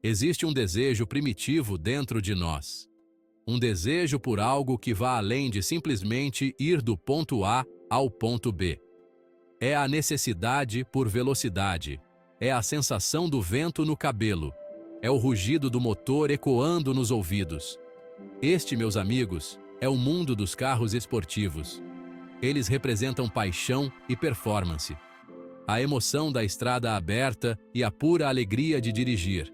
Existe um desejo primitivo dentro de nós. Um desejo por algo que vá além de simplesmente ir do ponto A ao ponto B. É a necessidade por velocidade. É a sensação do vento no cabelo. É o rugido do motor ecoando nos ouvidos. Este, meus amigos, é o mundo dos carros esportivos. Eles representam paixão e performance. A emoção da estrada aberta e a pura alegria de dirigir.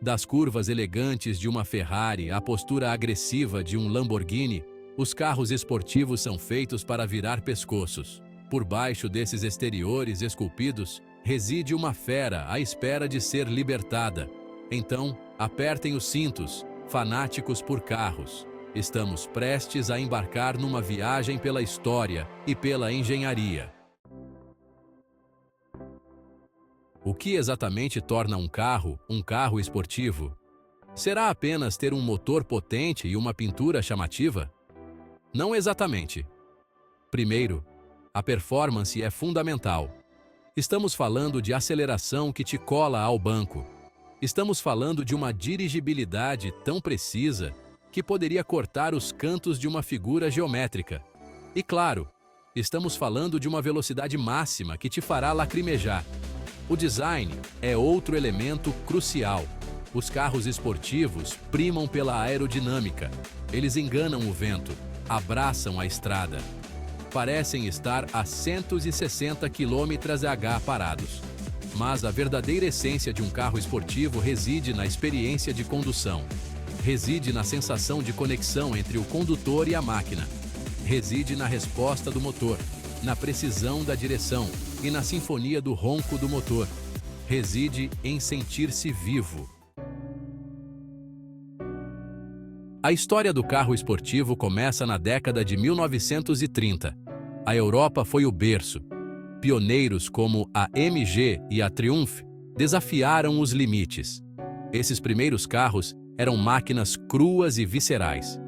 Das curvas elegantes de uma Ferrari à postura agressiva de um Lamborghini, os carros esportivos são feitos para virar pescoços. Por baixo desses exteriores esculpidos, reside uma fera à espera de ser libertada. Então, apertem os cintos, fanáticos por carros. Estamos prestes a embarcar numa viagem pela história e pela engenharia. O que exatamente torna um carro esportivo? Será apenas ter um motor potente e uma pintura chamativa? Não exatamente. Primeiro, a performance é fundamental. Estamos falando de aceleração que te cola ao banco. Estamos falando de uma dirigibilidade tão precisa que poderia cortar os cantos de uma figura geométrica. E claro, estamos falando de uma velocidade máxima que te fará lacrimejar. O design é outro elemento crucial. Os carros esportivos primam pela aerodinâmica. Eles enganam o vento, abraçam a estrada. Parecem estar a 160 km/h parados. Mas a verdadeira essência de um carro esportivo reside na experiência de condução. Reside na sensação de conexão entre o condutor e a máquina. Reside na resposta do motor, na precisão da direção e na sinfonia do ronco do motor. Reside em sentir-se vivo. A história do carro esportivo começa na década de 1930. A Europa foi o berço. Pioneiros como a MG e a Triumph desafiaram os limites. Esses primeiros carros eram máquinas cruas e viscerais.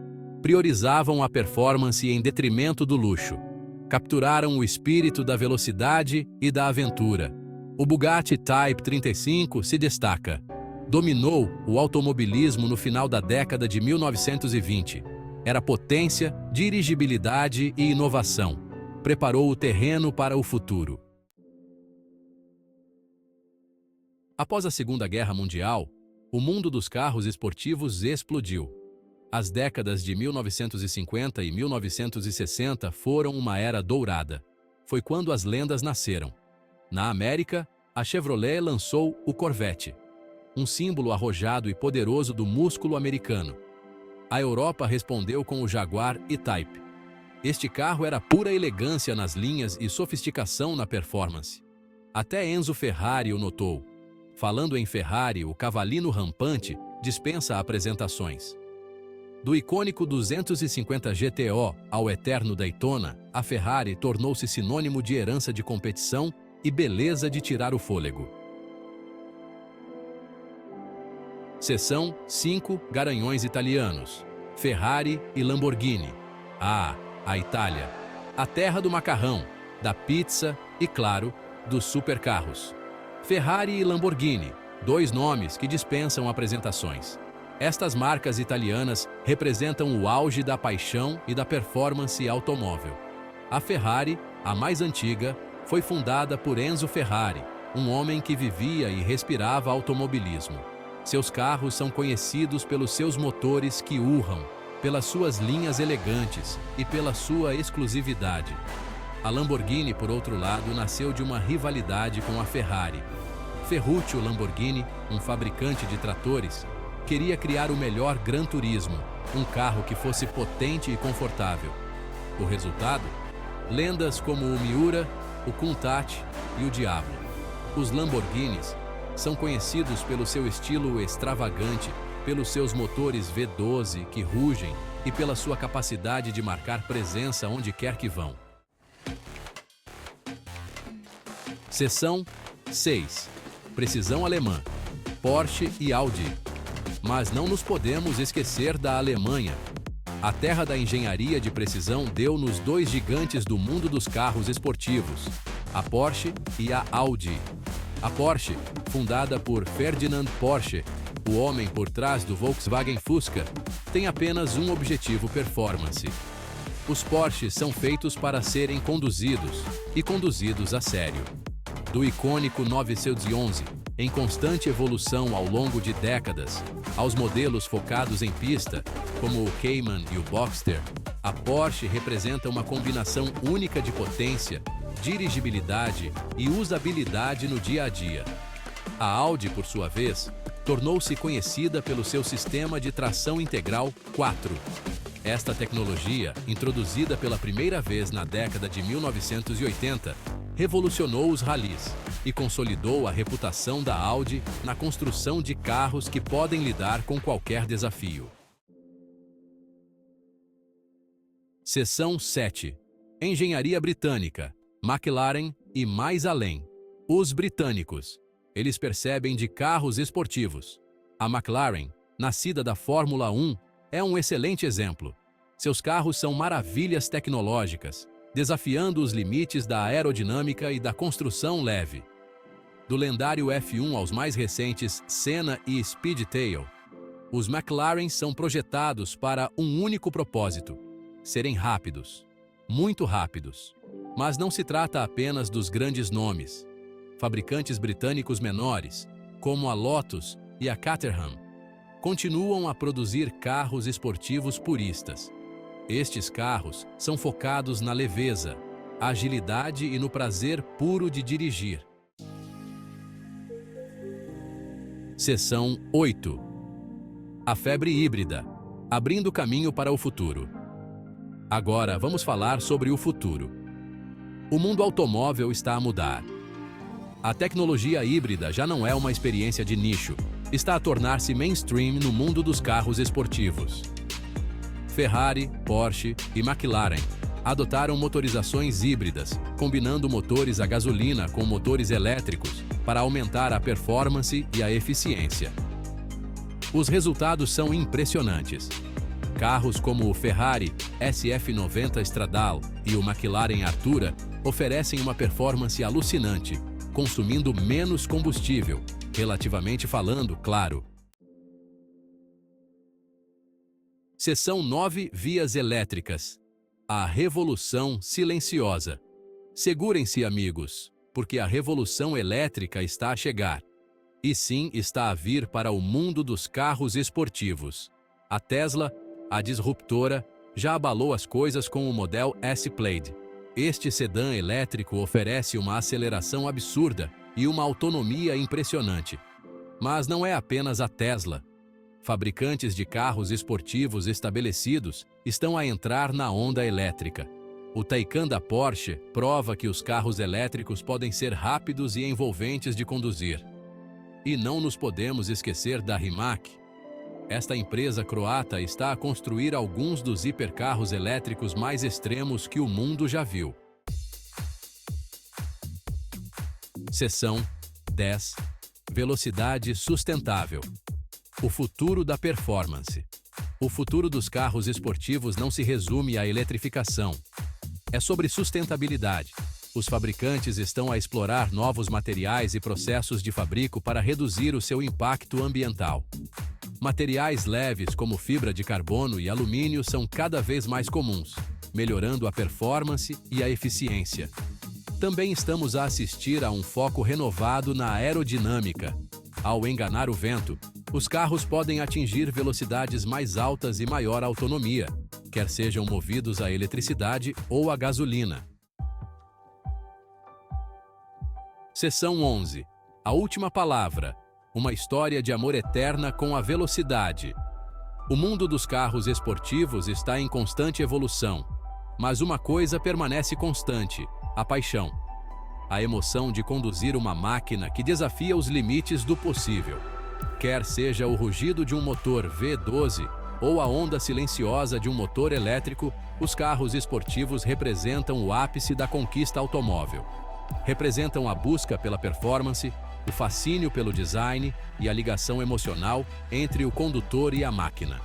Priorizavam a performance em detrimento do luxo. Capturaram o espírito da velocidade e da aventura. O Bugatti Type 35 se destaca. Dominou o automobilismo no final da década de 1920. Era potência, dirigibilidade e inovação. Preparou o terreno para o futuro. Após a Segunda Guerra Mundial, o mundo dos carros esportivos explodiu. As décadas de 1950 e 1960 foram uma era dourada. Foi quando as lendas nasceram. Na América, a Chevrolet lançou o Corvette, um símbolo arrojado e poderoso do músculo americano. A Europa respondeu com o Jaguar E-Type. Este carro era pura elegância nas linhas e sofisticação na performance. Até Enzo Ferrari o notou. Falando em Ferrari, o cavalino rampante dispensa apresentações. Do icônico 250 GTO ao eterno Daytona, a Ferrari tornou-se sinônimo de herança de competição e beleza de tirar o fôlego. Seção 5 Garanhões italianos. Ferrari e Lamborghini. A Itália. A terra do macarrão, da pizza e, claro, dos supercarros. Ferrari e Lamborghini, dois nomes que dispensam apresentações. Estas marcas italianas representam o auge da paixão e da performance automóvel. A Ferrari, a mais antiga, foi fundada por Enzo Ferrari, um homem que vivia e respirava automobilismo. Seus carros são conhecidos pelos seus motores que urram, pelas suas linhas elegantes e pela sua exclusividade. A Lamborghini, por outro lado, nasceu de uma rivalidade com a Ferrari. Ferruccio Lamborghini, um fabricante de tratores, queria criar o melhor Gran Turismo, um carro que fosse potente e confortável. O resultado? Lendas como o Miura, o Countach e o Diablo. Os Lamborghinis são conhecidos pelo seu estilo extravagante, pelos seus motores V12 que rugem e pela sua capacidade de marcar presença onde quer que vão. Seção 6. Precisão alemã. Porsche e Audi. Mas não nos podemos esquecer da Alemanha. A terra da engenharia de precisão deu-nos dois gigantes do mundo dos carros esportivos, a Porsche e a Audi. A Porsche, fundada por Ferdinand Porsche, O homem por trás do Volkswagen Fusca tem apenas um objetivo: performance. Os Porsches são feitos para serem conduzidos, e conduzidos a sério. Do icônico 911, em constante evolução ao longo de décadas, aos modelos focados em pista, como o Cayman e o Boxster, a Porsche representa uma combinação única de potência, dirigibilidade e usabilidade no dia a dia. A Audi, por sua vez, tornou-se conhecida pelo seu sistema de tração integral 4. Esta tecnologia, introduzida pela primeira vez na década de 1980, revolucionou os rallies e consolidou a reputação da Audi na construção de carros que podem lidar com qualquer desafio. Seção 7. Engenharia britânica, McLaren e mais além. Os britânicos. Eles percebem de carros esportivos. A McLaren, nascida da Fórmula 1, é um excelente exemplo. Seus carros são maravilhas tecnológicas, desafiando os limites da aerodinâmica e da construção leve. Do lendário F1 aos mais recentes Senna e Speedtail, os McLaren são projetados para um único propósito: serem rápidos, muito rápidos. Mas não se trata apenas dos grandes nomes. Fabricantes britânicos menores, como a Lotus e a Caterham, continuam a produzir carros esportivos puristas. Estes carros são focados na leveza, agilidade e no prazer puro de dirigir. Seção 8. A febre híbrida, abrindo caminho para o futuro. Agora vamos falar sobre o futuro. O mundo automóvel está a mudar. A tecnologia híbrida já não é uma experiência de nicho, está a tornar-se mainstream no mundo dos carros esportivos. Ferrari, Porsche e McLaren adotaram motorizações híbridas, combinando motores a gasolina com motores elétricos para aumentar a performance e a eficiência. Os resultados são impressionantes. Carros como o Ferrari SF90 Stradale e o McLaren Artura oferecem uma performance alucinante, consumindo menos combustível, relativamente falando, claro. Seção 9. Vias elétricas. A revolução silenciosa. Segurem-se, amigos, porque a revolução elétrica está a chegar. E sim, está a vir para o mundo dos carros esportivos. A Tesla, a disruptora, já abalou as coisas com o Model S Plaid. Este sedã elétrico oferece uma aceleração absurda e uma autonomia impressionante. Mas não é apenas a Tesla. Fabricantes de carros esportivos estabelecidos estão a entrar na onda elétrica. O Taycan da Porsche prova que os carros elétricos podem ser rápidos e envolventes de conduzir. E não nos podemos esquecer da Rimac. Esta empresa croata está a construir alguns dos hipercarros elétricos mais extremos que o mundo já viu. Seção 10. Velocidade sustentável. O futuro da performance. O futuro dos carros esportivos não se resume à eletrificação. É sobre sustentabilidade. Os fabricantes estão a explorar novos materiais e processos de fabrico para reduzir o seu impacto ambiental. Materiais leves como fibra de carbono e alumínio são cada vez mais comuns, melhorando a performance e a eficiência. Também estamos a assistir a um foco renovado na aerodinâmica. Ao enganar o vento, os carros podem atingir velocidades mais altas e maior autonomia, quer sejam movidos a eletricidade ou a gasolina. Seção 11. A última palavra. Uma história de amor eterna com a velocidade. O mundo dos carros esportivos está em constante evolução, mas uma coisa permanece constante: a paixão. A emoção de conduzir uma máquina que desafia os limites do possível. Quer seja o rugido de um motor V12 ou a onda silenciosa de um motor elétrico, os carros esportivos representam o ápice da conquista automóvel. Representam a busca pela performance, o fascínio pelo design e a ligação emocional entre o condutor e a máquina.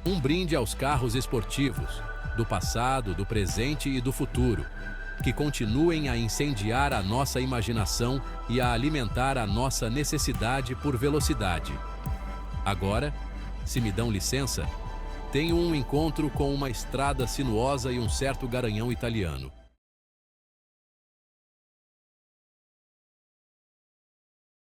Um brinde aos carros esportivos, do passado, do presente e do futuro, que continuem a incendiar a nossa imaginação e a alimentar a nossa necessidade por velocidade. Agora, se me dão licença, tenho um encontro com uma estrada sinuosa e um certo garanhão italiano.